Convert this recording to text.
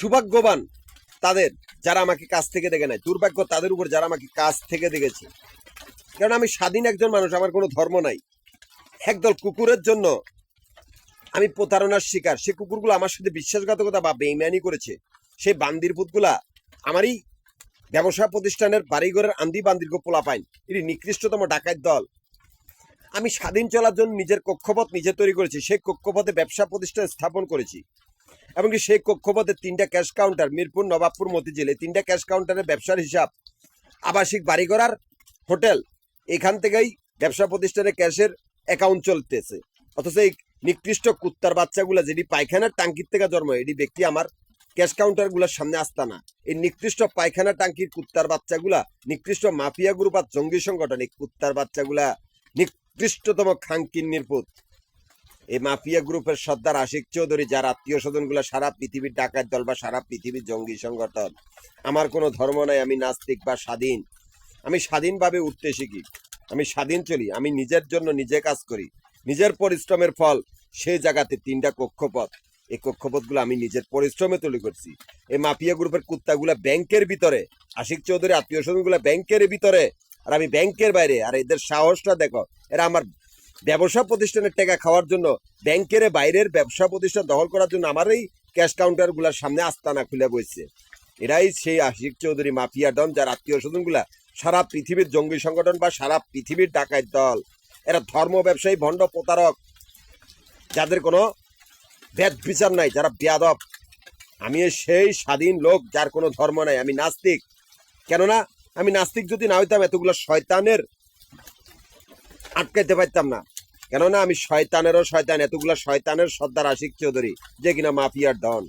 সৌভাগ্যবান তাদের যারা আমাকে কাছ থেকে দেখে নাই, দুর্ভাগ্য তাদের উপর যারা আমাকে কাছ থেকে দেখেছে। কারণ আমি স্বাধীন একজন মানুষ, আমার কোনো ধর্ম নাই। একদল কুকুরের জন্য আমি প্রতারণার শিকার। সে কুকুরগুলো আমার সাথে বিশ্বাসঘাতকতা বা বেইমানি করেছে। সেই বান্দির পুতগুলা আমারই ব্যবসা প্রতিষ্ঠানের বাড়িঘরের আন্দি বান্দির পোলা পাইন, এটি নিকৃষ্টতম ডাকাত দল। আমি স্বাধীন চলার জন্য নিজের কক্ষপথ নিজে তৈরি করেছি। সেই কক্ষপথে ব্যবসা প্রতিষ্ঠান স্থাপন করেছি। এমনকি সেই কক্ষপথে 3টা ক্যাশ কাউন্টার, মিরপুর, নবাবপুর, মতিঝিলে 3টা ক্যাশ কাউন্টারের ব্যবসার হিসাব, আবাসিক বাড়িঘর আর হোটেল, এখান থেকেই ব্যবসা প্রতিষ্ঠানের ক্যাশের অ্যাকাউন্ট চলতেছে। অথচ এই নিকৃষ্ট কুত্তার বাচ্চাগুলা যেটি পায়খানার টাঙ্কির থেকে জন্ম, এটি ব্যক্তি আমার ক্যাশ কাউন্টারগুলোর সামনে আসতা না। এই নিকৃষ্ট পায়খানা টাঙ্কির কুত্তার বাচ্চাগুলা নিকৃষ্ট মাফিয়া গ্রুপ আর জঙ্গি সংগঠন। এই কুত্তার বাচ্চাগুলা নিকৃষ্টতম খাঙ্কিন্নির পুত। এই মাফিয়া গ্রুপের সর্দার আশিক চৌধুরী, যার আত্মীয় স্বজন গুলা সারা পৃথিবীর ডাকাত দল বা সারা পৃথিবীর জঙ্গি সংগঠন। আমার কোনো ধর্ম নাই, আমি নাস্তিক বা স্বাধীন। আমি স্বাধীনভাবে উঠতে শিখি, আমি স্বাধীন চলি, আমি নিজের জন্য নিজে কাজ করি, নিজের পরিশ্রমের ফল। সেই জায়গাতে 3টা কক্ষপথ, এই কক্ষপথগুলো আমি নিজের পরিশ্রমে তৈরি করছি। এই মাফিয়া গ্রুপের কুত্তাগুলা ব্যাংকের ভিতরে, আশিক চৌধুরী আত্মীয় স্বজন গুলা ব্যাংকের ভিতরে, আর আমি ব্যাংকের বাইরে। আর এদের সাহসটা দেখো, এরা আমার ব্যবসা প্রতিষ্ঠানের টাকা খাওয়ার জন্য, ব্যাংকের বাইরের ব্যবসা প্রতিষ্ঠান দখল করার জন্য আমার এই ক্যাশ কাউন্টার গুলার সামনে আস্তানা খুলে বসছে। এরাই সেই আশিক চৌধুরী মাফিয়া ডন, যার আত্মীয় স্বজন গুলা সারা পৃথিবীর জঙ্গি সংগঠন বা সারা পৃথিবীর ডাকাত দল। এরা ধর্ম ব্যবসায়ী, ভণ্ড, প্রতারক, যাদের কোনো ভেদ বিচার নাই, যারা বেয়াদব। আমি সেই স্বাধীন লোক যার কোনো ধর্ম নাই। আমি নাস্তিক। কেননা আমি নাস্তিক যদি না হইতাম, এতগুলো শয়তানের আটকাইতে পারতাম না। কেননা আমি শয়তানেরও শয়তান, এতগুলা শয়তানের সর্দার আশিক চৌধুরী, যে কিনা মাফিয়ার ডন।